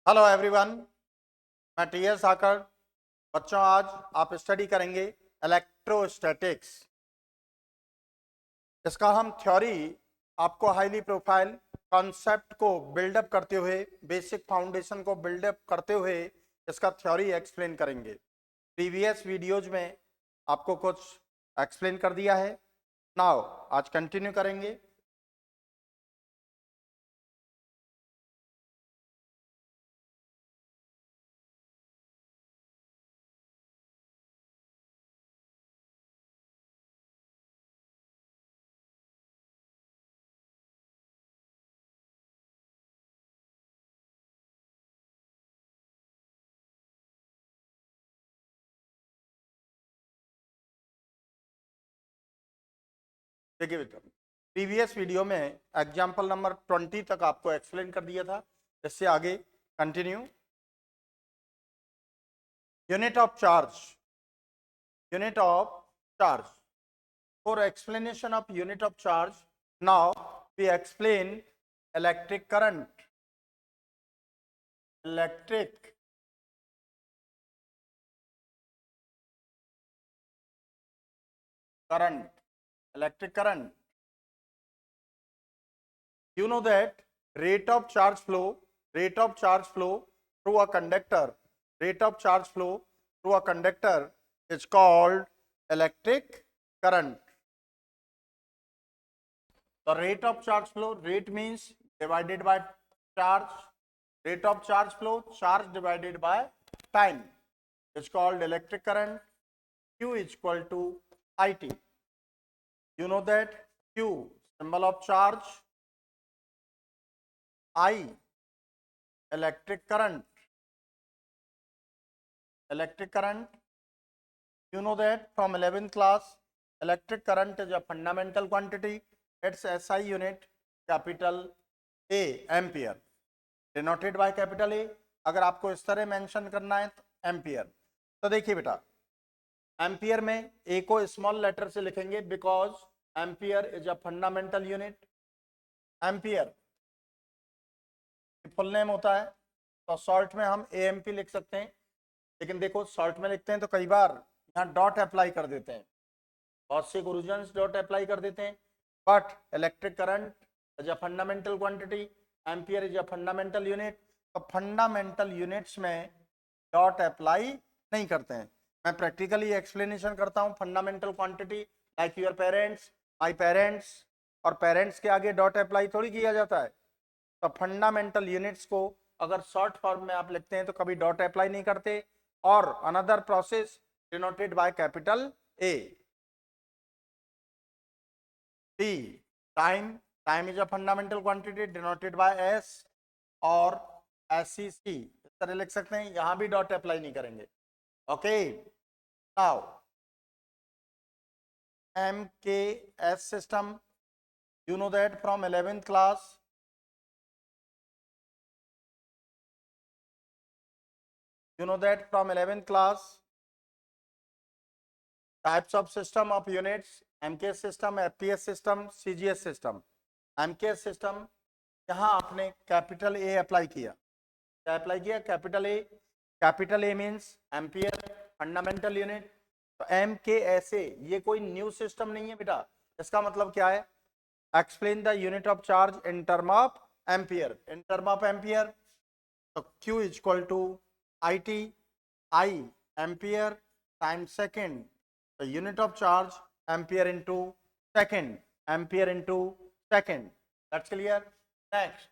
Hello everyone, मैं T.S.. आकर। बच्चों, आज आप स्टडी करेंगे इलेक्ट्रोस्टैटिक्स। इसका हम थ्योरी आपको हाईली प्रोफाइल कॉन्सेप्ट को बिल्डअप करते हुए, बेसिक फाउंडेशन को बिल्डअप करते हुए इसका थ्योरी एक्सप्लेन करेंगे। प्रीवियस वीडियोज में आपको कुछ एक्सप्लेन कर दिया है। नाउ आज कंटिन्यू करेंगे। देखिए बेटा, प्रीवियस वीडियो में एग्जाम्पल नंबर 20 तक आपको एक्सप्लेन कर दिया था। इससे आगे continue. Unit of charge, unit of charge. For explanation of unit of charge, now we explain electric current. Electric current. Electric current. You know that rate of charge flow through a conductor, rate of charge flow through a conductor is called electric current. The rate of charge flow, rate means divided by charge, rate of charge flow, charge divided by time, is called electric current. Q is equal to IT. You know that Q, symbol of charge, I, electric current. Electric current, you know that from 11th class, electric current is a fundamental quantity. Its SI unit capital A, ampere, denoted by capital A. अगर आपको इस तरह mention करना है तो ampere. तो देखिए बेटा, एम्पियर में ए को स्मॉल लेटर से लिखेंगे because ampere is a fundamental unit. Ampere full name होता है, तो शॉर्ट में हम एएमपी लिख सकते हैं। लेकिन देखो, शॉर्ट में लिखते हैं तो कई बार यहाँ डॉट अप्लाई कर देते हैं, बहुत से गुरुजन डॉट अप्लाई कर देते हैं। But electric current is a fundamental quantity, ampere is a fundamental unit. तो फंडामेंटल यूनिट्स में डॉट अप्लाई नहीं करते हैं। मैं प्रैक्टिकली एक्सप्लेनेशन करता हूँ। Fundamental quantity like your parents, my parents, और पेरेंट्स के आगे डॉट अप्लाई थोड़ी किया जाता है। तो फंडामेंटल यूनिट्स को अगर शॉर्ट फॉर्म में आप लिखते हैं तो कभी डॉट अप्लाई नहीं करते। और another process denoted by capital A. T, time, time is a fundamental quantity denoted by S और एससीसी, इस तरह लिख सकते हैं। यहां भी डॉट अप्लाई नहीं करेंगे। ओके, नाउ एम के S system, you know that from 11th class, you know that from 11th class, types of system of units, MKS system, FPS system, CGS system. MKS system, यहाँ आपने capital A apply किया। क्या apply किया? Capital A. Capital A means ampere, fundamental unit. तो M के S A ये कोई new system नहीं है बेटा। इसका मतलब क्या है? Explain the unit of charge in term of ampere. In term of ampere, तो Q is equal to IT, I ampere time second, the unit of charge ampere into second, ampere into second. That's clear. Next,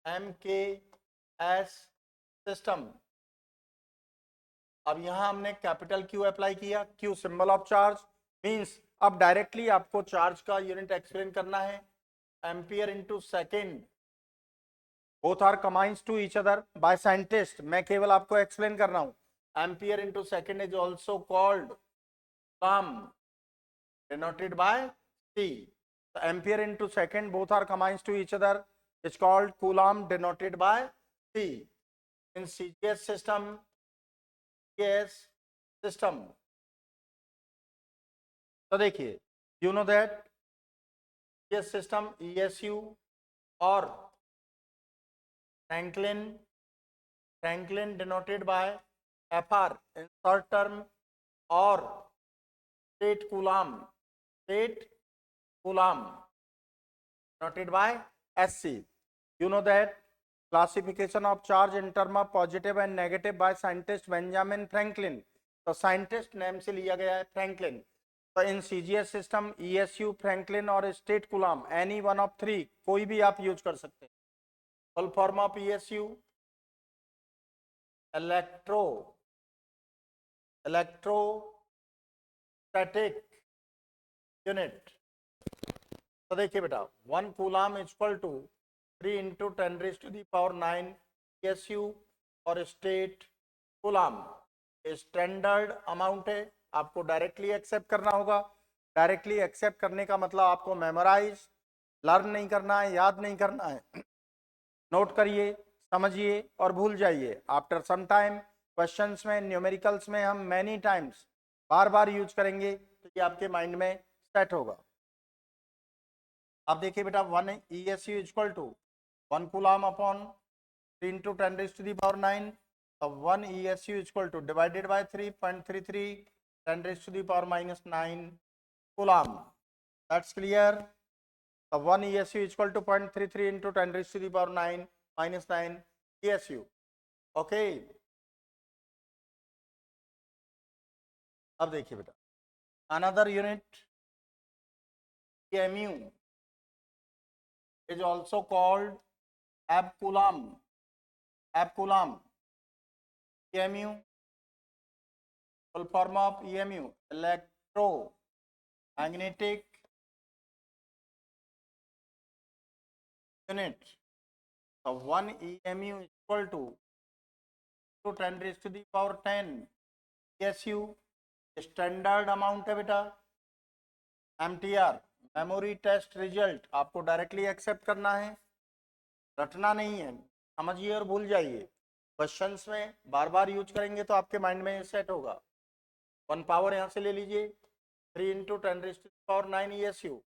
MKS system. अब यहां हमने capital Q apply किया। Q symbol of charge means अब directly आपको charge का unit explain करना है। Ampere into second, both are combines to each other by scientist. मैं केवल आपको एक्सप्लेन कर रहा हूं। Ampere into second is also called coulomb, denoted by C. So ampere into second, both are combined to each other. It's called coulomb, denoted by C. In CGS system, CGS system. तो देखिए, you know that CGS system ESU और Franklin Franklin denoted by FR in short term, or state Coulomb denoted by SC. You know that classification of charge in term of positive and negative by scientist Benjamin Franklin. तो scientist name से लिया गया है Franklin. तो in CGS system ESU, Franklin और stat coulomb, any one of three कोई भी आप यूज कर सकते हैं. Full form of ESU electrostatic unit. तो देखिए बेटा 1 coulomb equal to 3 into 10⁻⁹ ESU और स्टेट कूलाम. स्टैंडर्ड अमाउंट है, आपको डायरेक्टली एक्सेप्ट करना होगा. डायरेक्टली एक्सेप्ट करने का मतलब आपको मेमोराइज लर्न नहीं करना है, याद नहीं करना है. नोट करिए, समझिए और भूल जाइए. आफ्टर सम टाइम क्वेश्चंस में, न्यूमेरिकल्स में हम मैनी टाइम्स बार बार यूज करेंगे तो ये आपके माइंड में सेट होगा. अब देखिए बेटा 1 ESU equal to 1 coulomb upon 3 into 10⁻⁹. So 1 ESU equal to divided by 3.33 10⁻⁻9 coulomb. That's clear. So 1 ESU equal to 0.33 into 10⁻⁹ ESU. Okay. अब देखिए बेटा another unit EMU is also called ab-coulomb. EMU, full form of EMU, electromagnetic unit. So 1 EMU equal to 10⁻10 ESU. Standard amount है बेटा. MTR memory test result आपको directly accept करना है, रटना नहीं है. समझिए और भूल जाइए. क्वेश्चंस में बार बार यूज करेंगे तो आपके माइंड में सेट होगा. 1 पावर यहाँ से ले लीजिए 3 इंटू 10⁻⁹ ESU.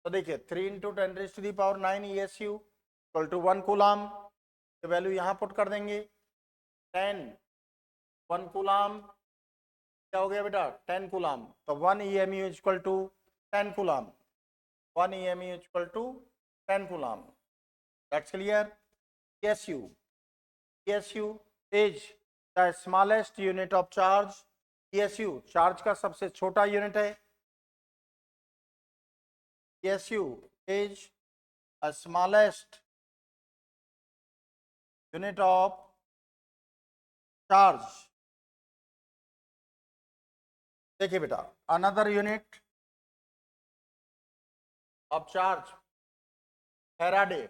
तो देखिए 3 into 10⁻⁹ ESU equal to 1 coulomb. तो वैल्यू यहाँ पुट कर देंगे 10. 1 कूलाम क्या हो गया बेटा 10 कूलाम. तो 1 EMU equal to 10 coulomb. 1 EMU equal to 10 coulomb. That's clear. ESU is the smallest unit of charge. ESU charge का सबसे छोटा यूनिट है. ESU is a smallest unit of charge. देखिए बेटा another unit of charge Faraday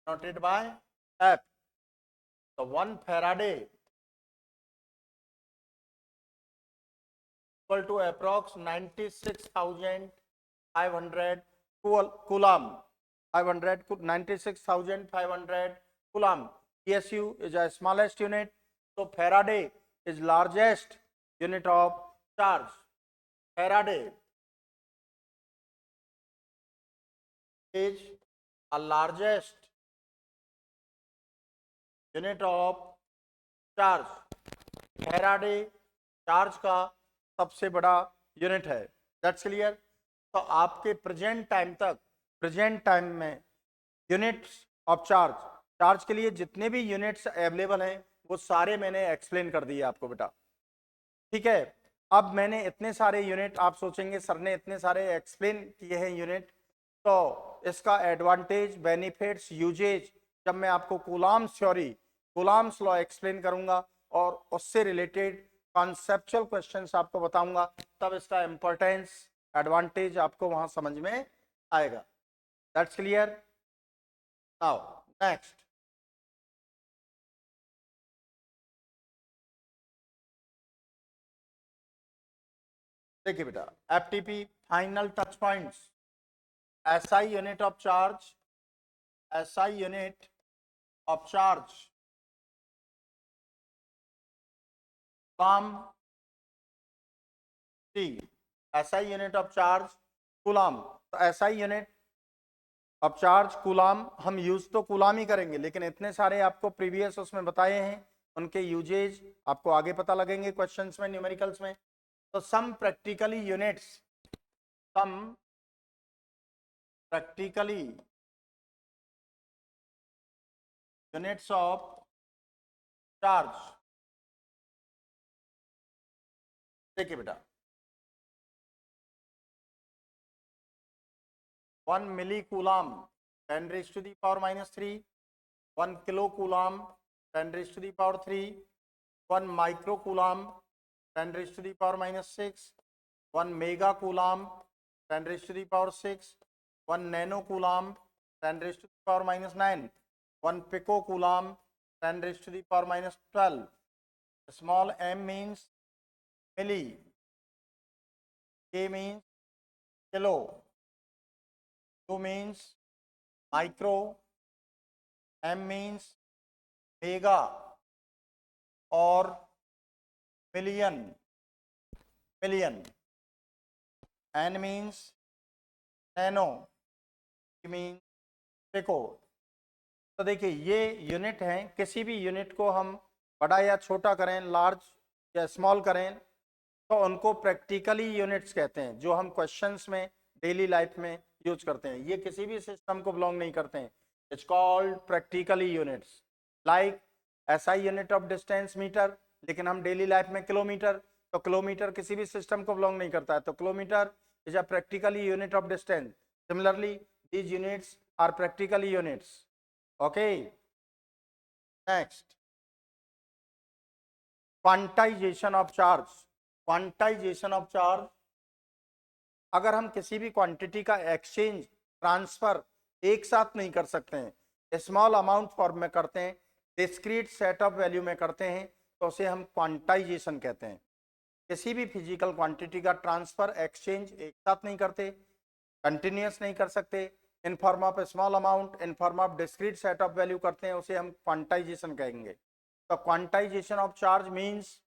noted by F. So 1 Faraday equal to approx 96,500 coulomb. 96,500 coulomb. ESU is the smallest unit. So Faraday is largest unit of charge. Faraday is a largest unit of charge. Faraday charge का सबसे बड़ा unit है. That's clear. तो आपके present time में units of charge के लिए जितने भी यूनिट्स अवेलेबल हैं वो सारे मैंने एक्सप्लेन कर दिए आपको बेटा. ठीक है. अब मैंने इतने सारे यूनिट, आप सोचेंगे सर ने इतने सारे एक्सप्लेन किए हैं यूनिट, तो इसका एडवांटेज, बेनिफिट्स, यूजेज जब मैं आपको कूलॉम्स लॉ एक्सप्लेन करूंगा और उससे रिलेटेड कॉन्सेप्चुअल क्वेश्चंस आपको बताऊंगा, तब इसका इंपॉर्टेंस, एडवांटेज आपको वहां समझ में आएगा. That's clear. नाउ नेक्स्ट देखिए बेटा FTP final touch points. SI unit of charge, SI unit of charge Coulomb. SI unit of charge Coulomb. तो SI यूनिट अब चार्ज कूलाम, हम यूज तो कूलाम ही करेंगे, लेकिन इतने सारे आपको प्रीवियस उसमें बताए हैं, उनके यूजेज आपको आगे पता लगेंगे क्वेश्चंस में, न्यूमेरिकल्स में। तो some practically units, some practically units of charge. देखिए बेटा, 1 milli coulomb 10 raise to the power -3, 1 kilo coulomb 10 raise to the power 3, 1 micro coulomb 10 raise to the power -6, 1 mega coulomb 10 raise to the power 6, 1 nano coulomb 10 raise to the power -9, 1 pico coulomb 10 raise to the power -12. Small m means milli, k means kilo, q means micro, m means mega और million, million, n means nano, p means pico. तो देखिए ये unit हैं, किसी भी unit को हम बड़ा या छोटा करें, लार्ज या स्मॉल करें, तो उनको प्रैक्टिकली यूनिट्स कहते हैं, जो हम क्वेश्चंस में डेली लाइफ में यूज करते हैं। ये किसी भी सिस्टम को बिलोंग नहीं करते हैं। It's called practically units. Like SI unit of distance metre, लेकिन हम डेली लाइफ में किलोमीटर, तो किलोमीटर किसी भी सिस्टम को बिलोंग नहीं करता है, तो kilometre is a practically unit of distance. Similarly these units are practically units. Okay, next, quantization of charge. Quantization of charge, अगर हम किसी भी क्वांटिटी का एक्सचेंज, ट्रांसफर एक साथ नहीं कर सकते हैं, स्मॉल अमाउंट फॉर्म में करते हैं, डिस्क्रीट सेट ऑफ वैल्यू में करते हैं, तो उसे हम क्वांटाइजेशन कहते हैं। किसी भी फिजिकल क्वांटिटी का ट्रांसफर, एक्सचेंज एक साथ नहीं करते, कंटिन्यूस नहीं कर सकते, इन form of small amount, in form of discrete set of value करते हैं, उसे हम क्वांटाइजेशन कहेंगे। तो quantization of charge means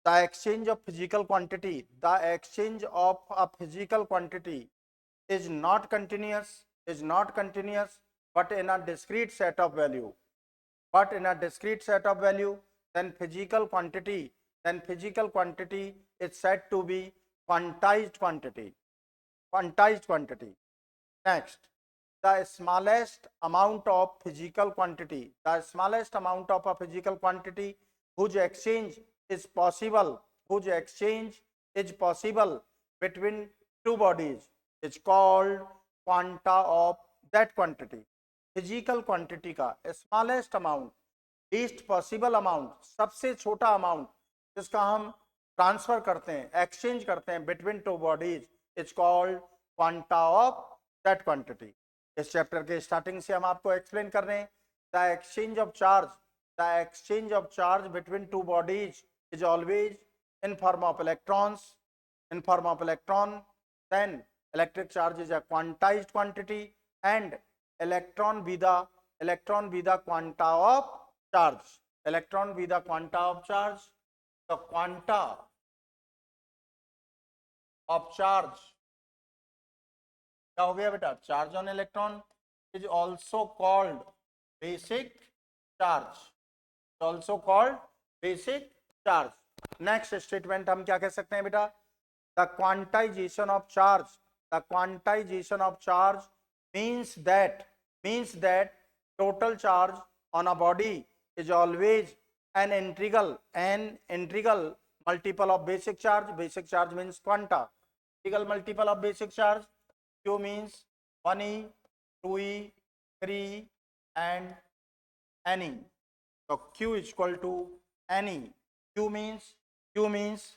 the exchange of physical quantity, the exchange of a physical quantity is not continuous, but in a discrete set of value, then physical quantity is said to be quantized quantity. Next, the smallest amount of physical quantity, whose exchange is possible, between two bodies is called quanta of that quantity. Physical quantity का smallest amount, least possible amount, सबसे छोटा amount जिसका हम transfer करते हैं, exchange करते हैं between two bodies, is called quanta of that quantity. इस चैप्टर के स्टार्टिंग से हम आपको एक्सप्लेन कर रहे हैं, the exchange of charge between two bodies is always in form of electrons, then electric charge is a quantized quantity and electron be the quanta of charge, the quanta of charge क्या हो गया बेटा, charge on electron is also called basic charge. Next statement हम क्या कह सकते हैं बेटा, the quantization of charge means that total charge on a body is always an integral multiple of basic charge means quanta, integral multiple of basic charge. Q means 1e, 2e, 3 and ne. So Q is equal to ne. Q means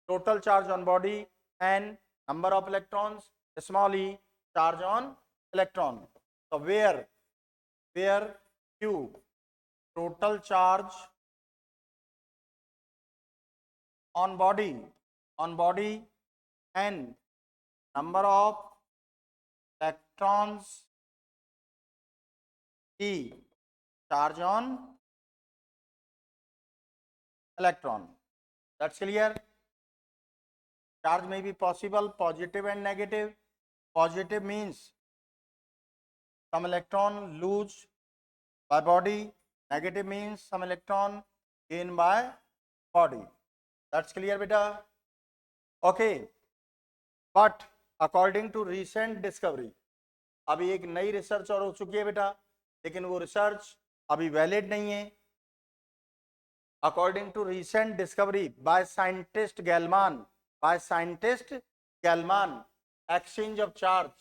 total charge on body and number of electrons, small e charge on electron. So where Q total charge on body and number of electrons, E charge on electron. That's clear. Charge may be possible positive and negative. positive means some electron lose by body, negative means some electron gain by body. That's clear beta? Okay, but according to recent discovery, अभी एक नई research और हो चुकी है बेटा, लेकिन वो रिसर्च अभी वैलिड नहीं है. According to recent discovery by scientist Gell-Mann, exchange of charge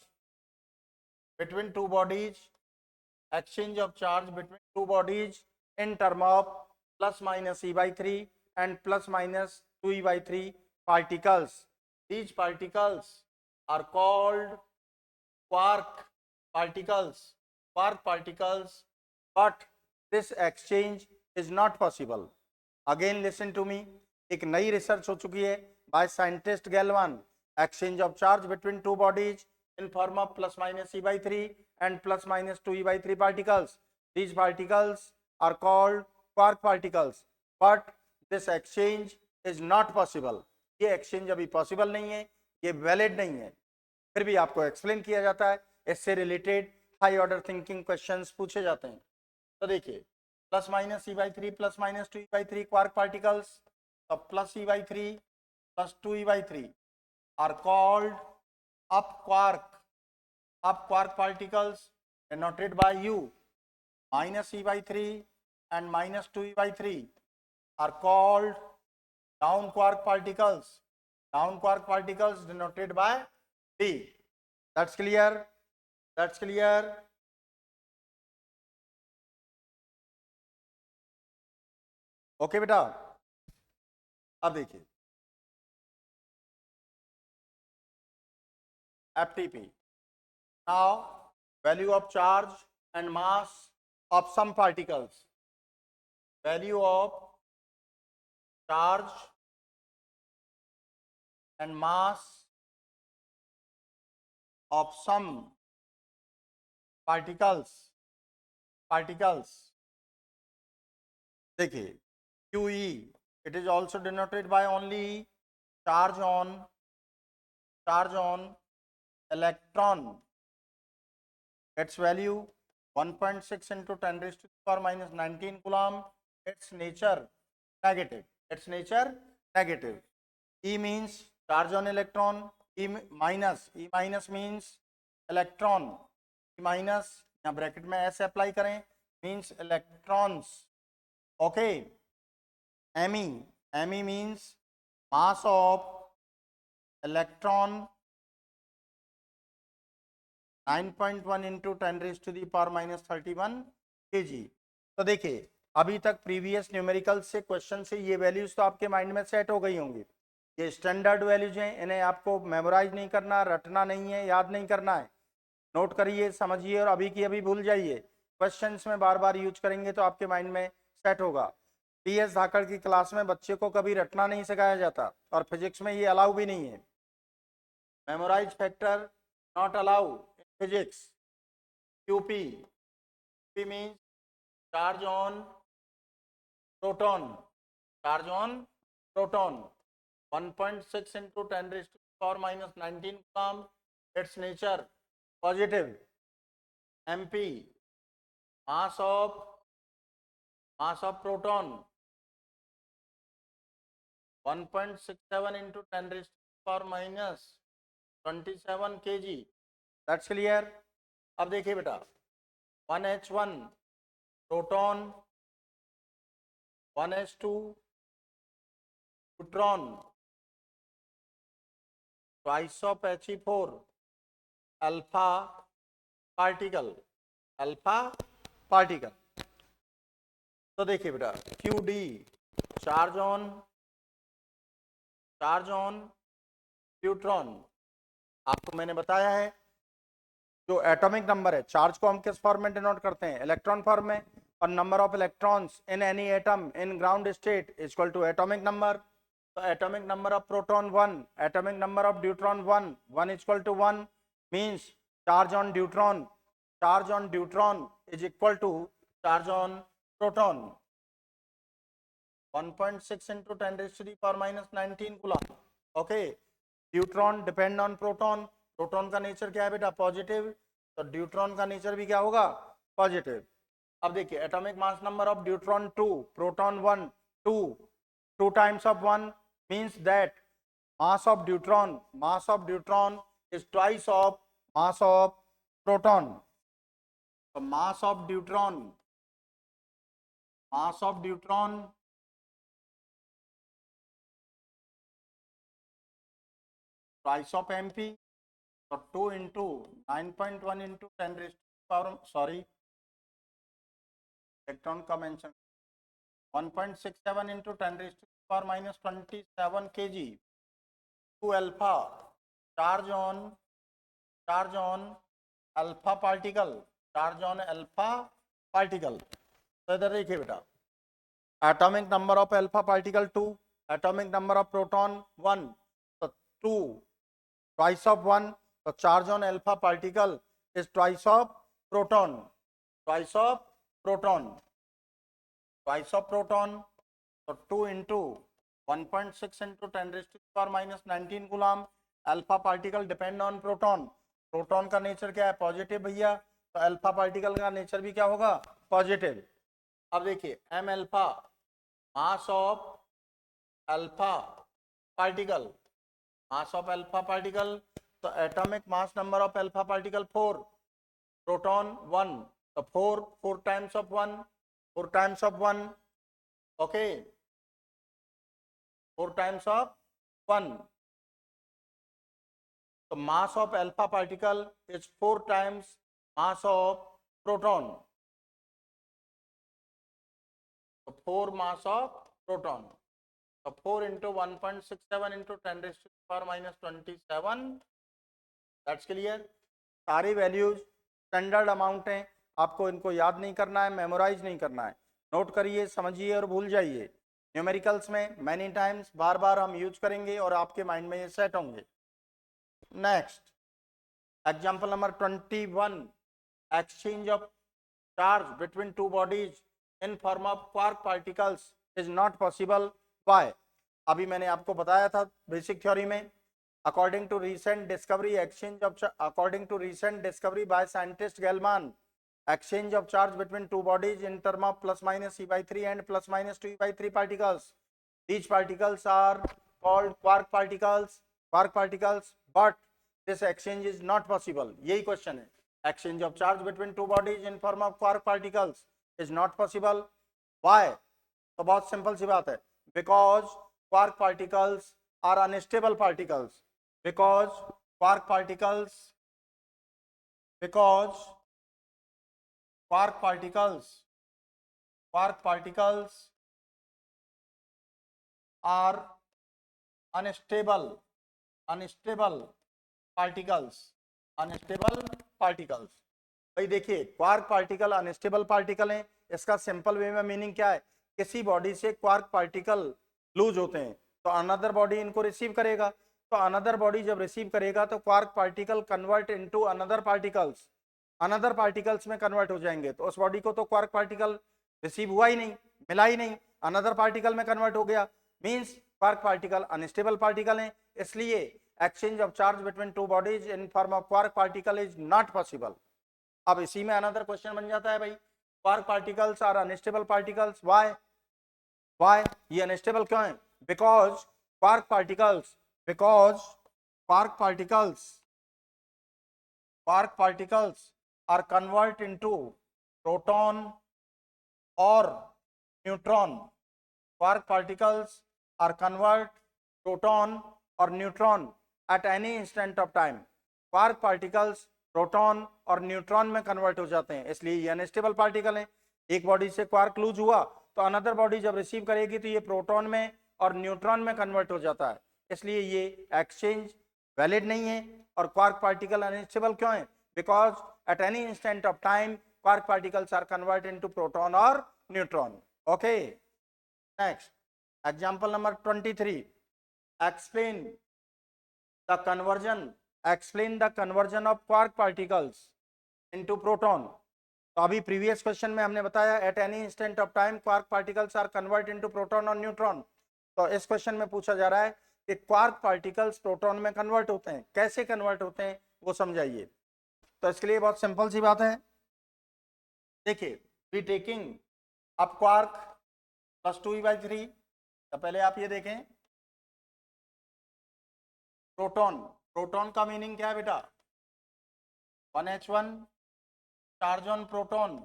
between two bodies, in term of plus minus E by 3 and plus minus 2E by 3 particles. These particles are called quark particles, but this exchange is not possible. Again listen to me, एक नई research हो चुकी है by scientist Gell-Mann, exchange of charge between two bodies in form of plus minus E by 3 and plus minus 2E by 3 particles. These particles are called quark particles, but this exchange is not possible. ये exchange अभी possible नहीं है, ये valid नहीं है. फिर भी आपको एक्सप्लेन किया जाता है, इससे related high order thinking questions पूछे जाते हैं. तो देखिए, plus minus e by 3 plus minus 2 e by 3 quark particles, तो plus e by 3 plus 2 e by 3 are called up quark particles denoted by u. Minus e by 3 and minus 2 e by 3 are called down quark particles denoted by D. That's clear? Okay बेटा, अब देखिए FTP. Now value of charge and mass of some particles. Value of charge and mass of some particles. देखिए QE, it is also denoted by only charge on electron. Its value 1.6 into 10 raised to the power minus 19 coulomb. Its nature negative. E means charge on electron. E minus means electron. E minus यहाँ bracket में ऐसे apply करें, means electrons. Okay. Me means mass of electron 9.1 into 10 raised to the power minus 31 kg. तो देखिए, अभी तक previous numerical से question से ये वैल्यूज तो आपके माइंड में सेट हो गई होंगी. ये स्टैंडर्ड वैल्यूज हैं, इन्हें आपको मेमोराइज नहीं करना, रटना नहीं है, याद नहीं करना है. नोट करिए, समझिए और अभी की अभी भूल जाइए. क्वेश्चंस में बार बार यूज करेंगे तो आपके माइंड में सेट होगा. PS धाकड़ की क्लास में बच्चे को कभी रटना नहीं सिखाया जाता और फिजिक्स में ये अलाउ भी नहीं है. Memorise factor not allow in physics. QP means charge on proton. 1.6 into 10 raised to the power minus 19 coulomb. Its nature positive. MP mass of proton 1.67 into 10 raised to the power minus 27 kg. That's clear? अब देखिए बेटा, 1H1 proton, 1H2 neutron, twice of He4 alpha particle. तो देखिए बेटा, QD charge on neutron. आपको मैंने बताया है जो एटॉमिक नंबर है, चार्ज को हम किस फॉर्म में डिनोट करते हैं, इलेक्ट्रॉन फॉर्म में, और number of electrons in any atom in ground state equal to atomic number. तो atomic number of proton 1, atomic number of neutron 1 equal to 1 means charge on neutron is equal to charge on proton. 1.6 into 10 raised to the power minus 19 coulomb. Okay, neutron depend on proton, proton का nature क्या है बेटा, positive, तो deuteron का nature भी क्या होगा, positive. अब देखिए atomic mass number of deuteron 2, proton 1, 2, 2 times of 1 means that mass of neutron is twice of mass of proton. So mass of neutron twice of mp, so 2 into 9.1 into 10 raised to power, sorry, electron का mention 1.67 into 10 raised to power minus 27 kg to alpha charge on alpha particle, तो इधर देखिए बेटा, atomic number of alpha particle 2, atomic number of proton 1, so 2 twice of 1, so charge on alpha particle is twice of proton, so 2 into 1.6 into 10 raised to power minus 19 coulomb. Alpha particle depend on proton, proton का nature क्या है, positive भैया, तो alpha particle का nature भी क्या होगा, positive. अब देखिए m alpha, mass of alpha particle, तो atomic mass number of alpha particle 4, proton 1, तो 4 times of 1, okay, 4 times of 1, तो mass of alpha particle is 4 times mass of proton, तो 4 मास ऑफ प्रोटॉन, तो 4 into 1.67 into 10 raised to the power minus 27, that's clear. सारी values standard amount हैं, आपको इनको याद नहीं करना है, मेमोराइज नहीं करना है, नोट करिए, समझिए और भूल जाइए। न्यूमेरिकल्स में मैनी टाइम्स बार बार हम यूज करेंगे और आपके माइंड में ये सेट होंगे। Next example number 21, exchange of charge between two bodies in form of quark particles is not possible, why. अभी मैंने आपको बताया था बेसिक थ्योरी में, according to recent discovery by scientist Gell-Mann, exchange of charge between two bodies in term of plus minus e/3 and plus minus 2e/3 particles, these particles are called quark particles, but this exchange is not possible। यही question है, exchange of charge between two bodies in form of quark particles is not possible, why। तो बहुत simple सी बात है, because quark particles are unstable particles, because quark particles are unstable particles। भाई देखिए quark particle unstable particle हैं, इसका simple way में meaning क्या है, किसी बॉडी से क्वार्क पार्टिकल लूज होते हैं तो अनदर बॉडी इनको रिसीव करेगा, तो अनदर बॉडी जब रिसीव करेगा तो quark particle convert into another particles में कन्वर्ट हो जाएंगे, तो उस बॉडी को तो क्वार्क पार्टिकल रिसीव हुआ ही नहीं, मिला ही नहीं, अनदर पार्टिकल में कन्वर्ट हो गया, means quark particle unstable particle हैं, इसलिए exchange of charge between two bodies in form of quark particle is not possible. अब इसी में अनदर क्वेश्चन बन जाता है भाई, quark particles are unstable particles, why ये अनस्टेबल क्यों है, because quark particles are convert into proton or neutron, quark particles are convert proton or neutron at any instant of time, quark particles proton और neutron में convert हो जाते हैं, इसलिए ये अनस्टेबल पार्टिकल है। एक बॉडी से क्वार्क लूज हुआ तो अनदर बॉडी जब रिसीव करेगी तो ये प्रोटॉन में और न्यूट्रॉन में कन्वर्ट हो जाता है, इसलिए ये एक्सचेंज वैलिड नहीं है। और क्वार्क पार्टिकल अनस्टेबल क्यों है, because at any instant of time quark particles are converted into proton or neutron, okay। Next example number 23, explain the conversion of quark particles into proton। तो अभी previous question में हमने बताया at any instant of time quark particles are convert into proton और neutron, तो इस question में पूछा जा रहा है कि क्वार्क पार्टिकल्स प्रोटॉन में कन्वर्ट होते हैं, कैसे कन्वर्ट होते हैं वो समझाइए। तो इसके लिए बहुत सिंपल सी बात है, देखिए we taking up quark plus 2e/3, तो पहले आप ये देखें प्रोटॉन, प्रोटॉन का मीनिंग क्या है बेटा, 1h1 charge on proton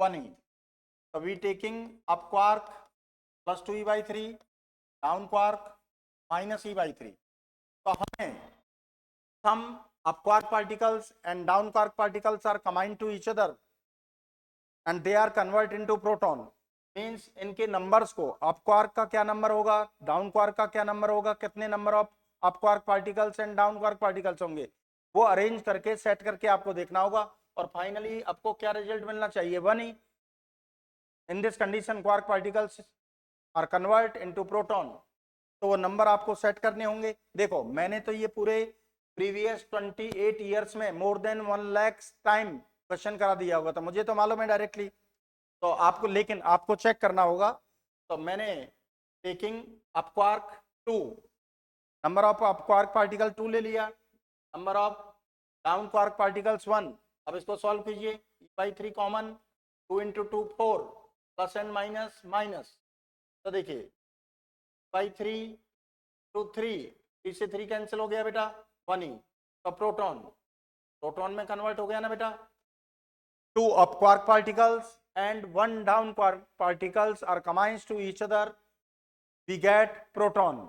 1e, तो we taking up quark plus 2e/3 down quark minus e/3, तो हमें some up quark particles and down quark particles are combined to each other and they are converted into proton, means इनके numbers को up quark का क्या number होगा, down quark का क्या number होगा, कितने number of up quark particles and down quark particles होंगे, वो अरेंज करके सेट करके आपको देखना होगा और फाइनली आपको क्या रिजल्ट मिलना चाहिए, 1e। In this condition quark particles are convert into proton, तो वो नंबर आपको सेट करने होंगे। देखो मैंने तो ये पूरे प्रीवियस 28 ईयर्स में more than 1 lakh time question करा दिया होगा, तो मुझे तो मालूम है डायरेक्टली, तो आपको लेकिन आपको चेक करना होगा। तो मैंने taking up quark 2, number of up quark particle 2 ले लिया, number of down quark particles 1, अब इसको सॉल्व कीजिए, e/3 common, 2 × 2 4 plus and minus minus, तो देखिए e/3 2 3, 3 से 3 कैंसिल हो गया बेटा, 1e, तो प्रोटॉन, प्रोटॉन में कन्वर्ट हो गया ना बेटा। 2 up quark particles and 1 down quark particles are combined to each other, we get proton,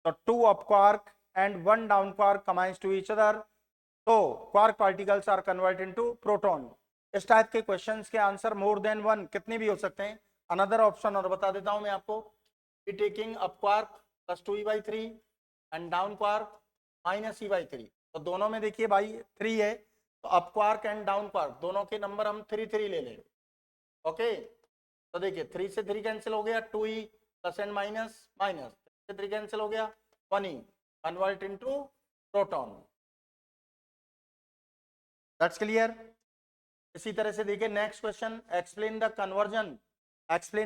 so 2 up quark and 1 down quark combines to each other, so quark particles are converted into proton। इस type के questions के answer more than 1 कितने भी हो सकते हैं। Another option और बता देता हूं मैं आपको, we taking up quark plus 2e/3 and down quark minus e/3, तो दोनों में देखिए भाई 3 है, तो up quark and down quark दोनों के नंबर हम 3 3 ले लें, ओके। तो देखिए 3 से 3 कैंसिल हो गया, 2e plus and minus minus, 3 से 3 कैंसिल हो गया, 1e convert into proton, that's clear. इसी तरह से देखिए next question, explain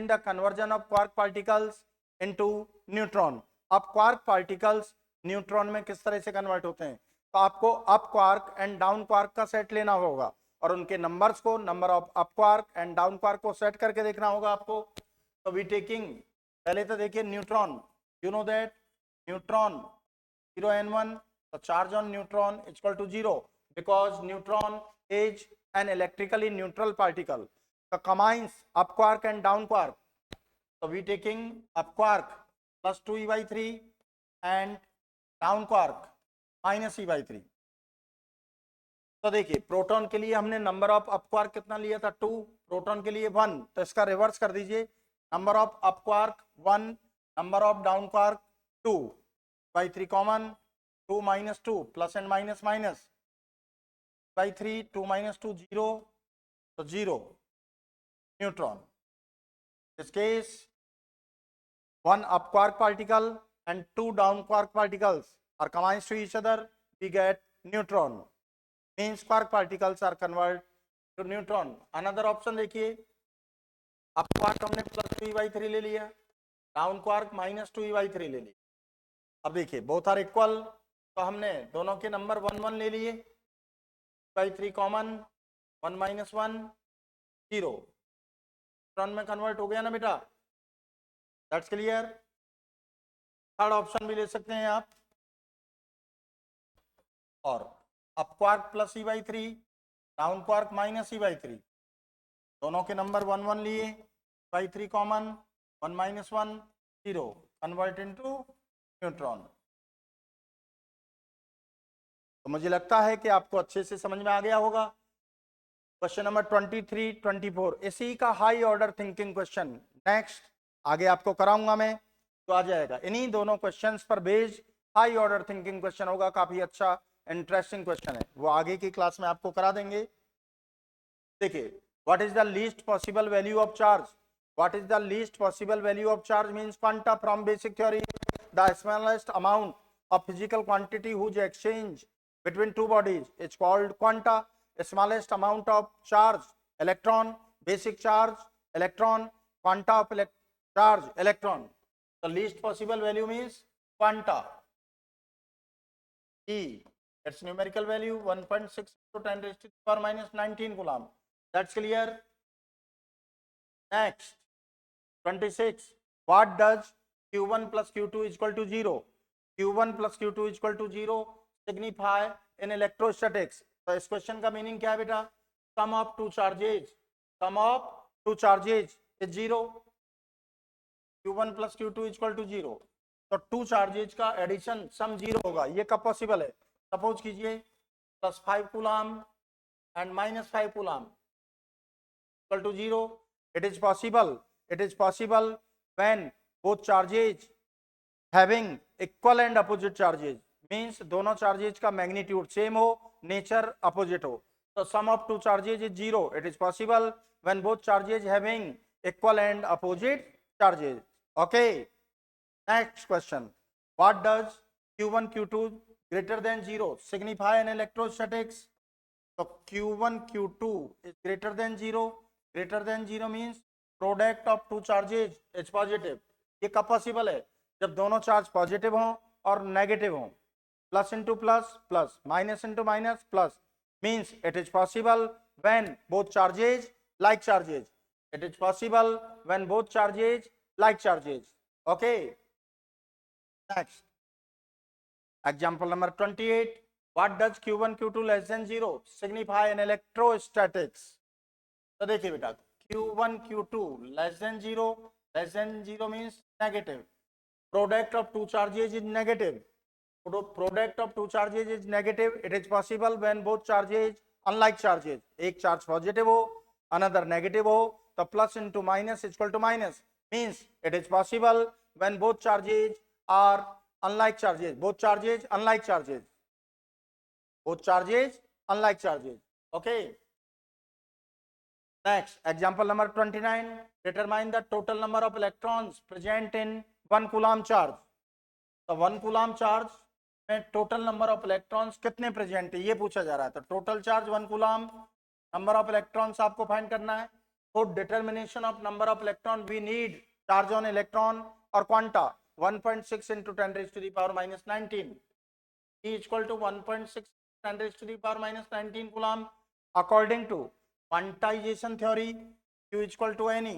the conversion of quark particles into neutron. अब क्वार्क पार्टिकल्स न्यूट्रॉन में किस तरह से कन्वर्ट होते हैं, तो आपको up quark and down quark का सेट लेना होगा और उनके नंबर्स को, number of up quark and down quark को सेट करके देखना होगा आपको। तो वी टेकिंग, पहले तो देखिए neutron, you know that neutron 0n1, तो charge on neutron equal to 0 because neutron is an electrically neutral particle, the combines up quark and down quark, so we taking up quark plus 2e/3 and down quark minus e/3। तो देखिए proton के लिए हमने number of up quark कितना लिया था 2, proton के लिए 1, तो इसका रिवर्स कर दीजिए, number of up quark 1, number of down quark 2/3 common, 2 - 2 plus and minus minus by 3, 2 - 2 0, so 0 neutron। This case 1 up quark particle and 2 down quark particles are combined to each other, we get neutron, means quark particles are converted to neutron। another option देखिए, up quark हमने plus 2e/3 ले लिया, down quark minus 2e/3 ले लिया, अब देखिए both are equal, तो हमने दोनों के नंबर 1 1 ले लिए, 3 कॉमन, 1 - 1 0, न्यूट्रॉन में कन्वर्ट हो गया ना बेटा, दैट्स क्लियर। थर्ड ऑप्शन भी ले सकते हैं आप, और up quark plus e/3 down quark minus e/3, दोनों के नंबर 1 1 लिए, 3 कॉमन, 1 - 1 0, कन्वर्ट इनटू न्यूट्रॉन। तो मुझे लगता है कि आपको अच्छे से समझ में आ गया होगा। क्वेश्चन नंबर 23 24 इसी का high order thinking question next आगे आपको कराऊंगा मैं, तो आ जाएगा इन्हीं दोनों क्वेश्चंस पर based high order thinking question होगा, काफी अच्छा इंटरेस्टिंग क्वेश्चन है, वो आगे की क्लास में आपको करा देंगे। देखिए what is the least possible value of charge, what is the least possible value of charge means quanta from basic theory, the smallest amount of physical quantity whose exchange between two bodies is called quanta, smallest amount of charge electron, basic charge electron, quanta of charge electron, the least possible value means quanta E, its numerical value 1.6 to 10 raised to the power minus 19 coulomb. That's clear. Next, 26. What does Q1 plus Q2 is equal to 0? Q1 plus Q2 is equal to 0 signify in electrostatics. तो इस question का meaning क्या है बेटा? Sum of two charges, sum of two charges is 0. Q1 plus Q2 is equal to 0. तो two charges का addition sum 0 होगा. ये कब पॉसिबल है? सपोज कीजिए plus 5 coulomb and minus 5 coulomb equal to 0. It is possible when both charges having equal and opposite charges, means दोनों charges का magnitude same हो, नेचर अपोजिट हो. तो sum of two charges is 0. It is possible when both charges having equal and opposite charges. Okay, next question. What does Q1 Q2 greater than 0 signify in electrostatics? So Q1 Q2 is greater than 0. Greater than 0 means product of two charges is positive. ये कब possible है? जब दोनों charge positive हों और negative हों. Plus into plus plus, minus into minus plus, means it is possible when both charges like charges. It is possible when both charges like charges. Okay, next example number 28. What does Q1 Q2 less than 0 signify in electrostatics? तो देखिए बेटा, Q1 Q2 less than 0 means negative. Product of two charges is negative. Product of two charges is negative. It is possible when both charges unlike charges. एक charge positive हो, another negative हो, तो plus into minus is equal to minus, means it is possible when both charges are unlike charges. Both charges unlike charges, both charges unlike charges. Okay, next example number 29. Determine the total number of electrons present in 1 coulomb charge. तो 1 coulomb charge में total number of electrons कितने present है ये पूछा जा रहा है. तो total charge 1 coulomb, number of electrons आपको फाइंड करना है. For determination of number of electron we need charge on electron और quanta 1.6 into 10 raised to the power minus 19. E is equal to 1.6 10 raised to the power minus 19 coulomb. According to quantization theory, Q is equal to NE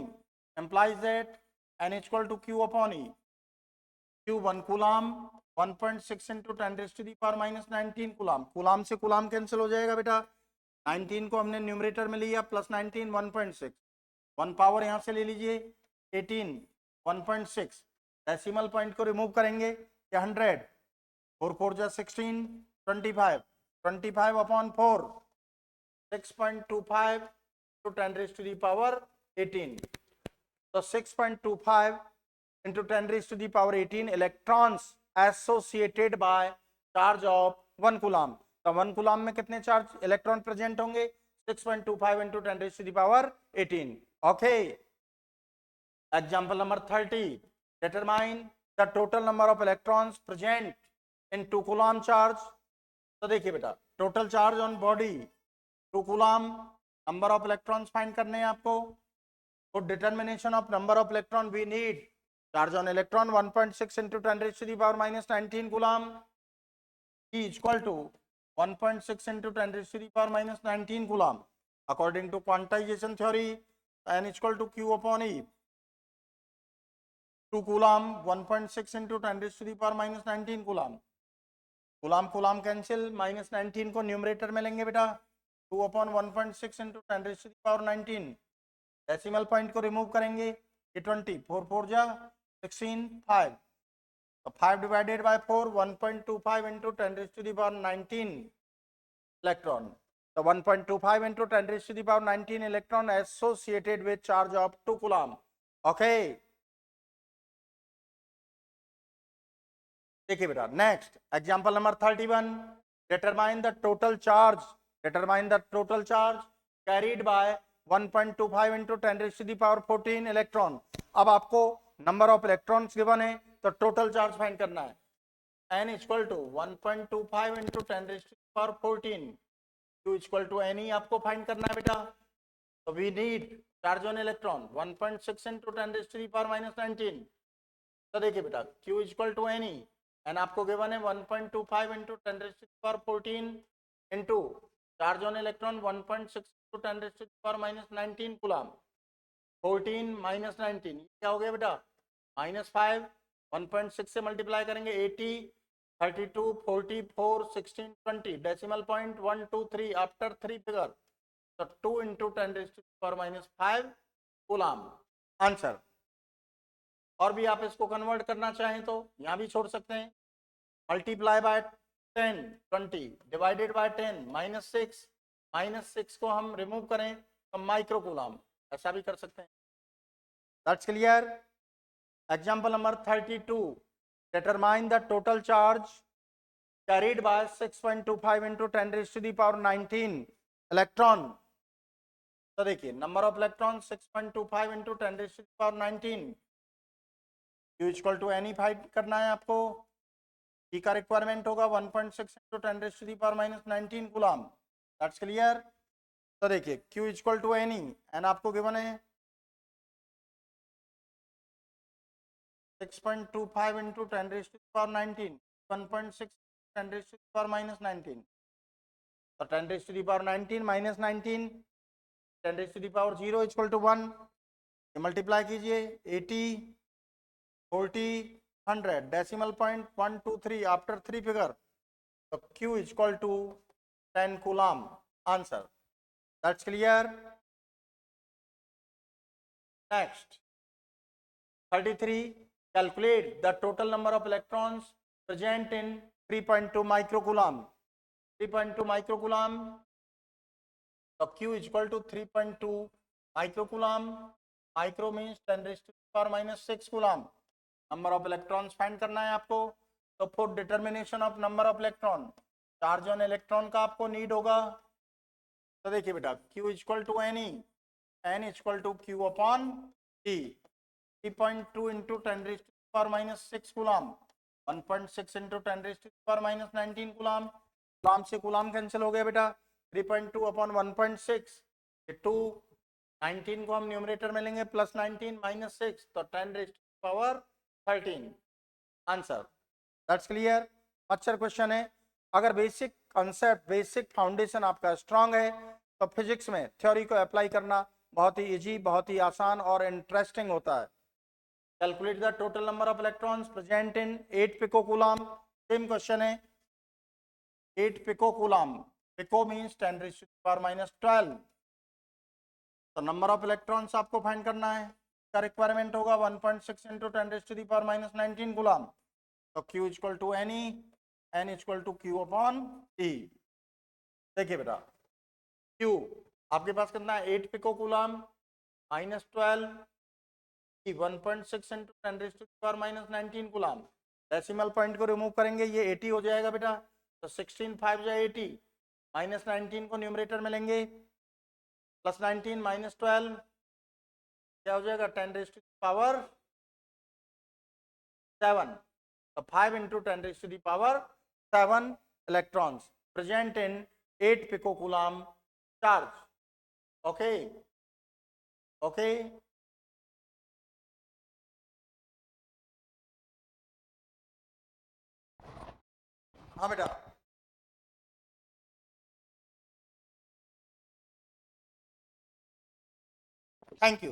implies that N is equal to Q upon E. Q 1 coulomb 1.6 into 10 raised to the power minus 19 coulomb. coulomb से coulomb cancel हो जाएगा बेटा. 19 को हमने numerator में लिया, plus 19 1.6, 1 power यहां से ले लीजिए 18 1.6, डेसिमल पॉइंट को रिमूव करेंगे या 100, 4 4 जा 16, 25, 25 upon 4 6.25 to 10 raised to the power 18. तो 6.25 into 10 raised to the power 18 electrons associated by charge of 1 coulomb. तो 1 कूलम में कितने चार्ज इलेक्ट्रॉन प्रेजेंट होंगे? 6.25 into 10 raised to the power 18. ओके, example number 30. Determine the total number of electrons present in 2 coulomb charge. तो देखिए बेटा, total charge on body 2 coulomb, number of electrons find करने हैं आपको. For determination of number of electron we need charge on electron 1.6 into 10 raised to the power minus 19 coulomb. E is equal to 1.6 into 10 raised to the power minus 19 coulomb. According to quantization theory, N is equal to Q upon E. 2 coulomb 1.6 into 10 raised to the power minus 19 coulomb. coulomb cancel, minus 19 को numerator में लेंगे बेटा. 2 upon 1.6 into 10 raised to the power 19. Decimal point को remove करेंगे ये 20, 4 4 जा 16, 5. 5 divided by 4, 1.25 into 10 raised to the power 19 electron. So 1.25 into 10 raised to the power 19 electron associated with charge of 2 coulomb. Okay. देखिए बेटा, next example number 31. Determine the total charge, determine the total charge carried bye 1.25 into 10 raised to the power 14 electron. अब आपको number of electrons given है तो total charge find करना है. n equal to 1.25 into 10 raised to the power 14. q equal to ne आपको find करना है बेटा. तो we need charge on electron 1.6 into 10 raised to the power minus 19. तो देखिए बेटा, q equal to ne and आपको गिवन है 1.25 into 10⁻14 into charge on electron 1.6 into 10⁻⁻19 coulomb. 14 minus 19 क्या हो गया बेटा -5, 1.6 से मल्टीप्लाई करेंगे 80, 32, 44, 16, 20, डेसिमल पॉइंट 1 2 3 आफ्टर 3 फिगर, तो 2 इंटू 10⁻⁵ कूलम आंसर। और भी आप इसको कन्वर्ट करना चाहें तो यहाँ भी छोड़ सकते हैं, मल्टीप्लाई बाय 10, 20 डिवाइडेड बाय 10 -6 को हम रिमूव करें तो माइक्रो कूलम, ऐसा भी कर सकते हैं। That's clear. Example number 32, determine the total charge carried by 6.25 into 10⁻⁹ electron। तो देखिए number of electron 6.25 into 10⁻⁹ Q equal to n find करना है आपको। P का रिक्वायरमेंट होगा 1.6 into 10⁻⁻19 कूलम। That's clear. तो देखिए Q equal to n n आपको गिवन है 6.25 into 10⁻⁹ 1.6 10⁻⁻19, तो 10⁻⁻19 minus 19 10⁻0 इक्वल टू 1, मल्टीप्लाई कीजिए 80, 40, 100 डेसिमल पॉइंट 1 2 3 आफ्टर 3 फिगर, तो Q equal to 10 coulomb answer. That's clear. Next 33, calculate the total number of electrons present in 3.2 microcoulomb। 3.2 microcoulomb, so Q is equal to 3.2 microcoulomb। Micro means 10⁻⁻6 coulomb। Number of electrons find करना है आपको, तो for determination of number of electron, charge on electron का आपको need होगा। तो देखिए बेटा Q is equal to NE, N is equal to Q upon T। 3.2 into 10⁻⁻6 coulomb, 1.6 into 10⁻⁻19 coulomb. Coulomb से कूलम कैंसिल हो गया बेटा, 3.2 अपॉन 1.6, 2, 19 को हम न्यूमरेटर में लेंगे प्लस 19 माइनस 6, तो 10⁻13 आंसर। That's clear. अच्छा क्वेश्चन है, अगर बेसिक कंसेप्ट बेसिक फाउंडेशन आपका स्ट्रांग है तो फिजिक्स में थ्योरी को अप्लाई करना बहुत ही इजी, बहुत ही आसान और इंटरेस्टिंग होता है। Calculate the total number of electrons present in 8 picocoulomb। Same question है, 8 picocoulomb, pico means 10⁻⁻12, तो नंबर ऑफ इलेक्ट्रॉन्स आपको फाइंड करना है। इसका रिक्वायरमेंट होगा 1.6 into 10⁻⁻19 कूलम, तो Q equal to n n equal to Q upon E। देखिए बेटा Q आपके पास कितना है 8 picocoulomb -12 1.6 into 10⁻⁻19 coulomb. Decimal point को रिमूव करेंगे ये 80 हो जाएगा बेटा, तो 16 5 या 80, माइनस 19 को न्यूमरेटर में लेंगे प्लस 19 माइनस 12 क्या हो जाएगा 10⁻⁷, तो 5 into 10⁻⁷ electrons present in 8 picocoulomb charge. Okay okay. हाँ बेटा थैंक यू।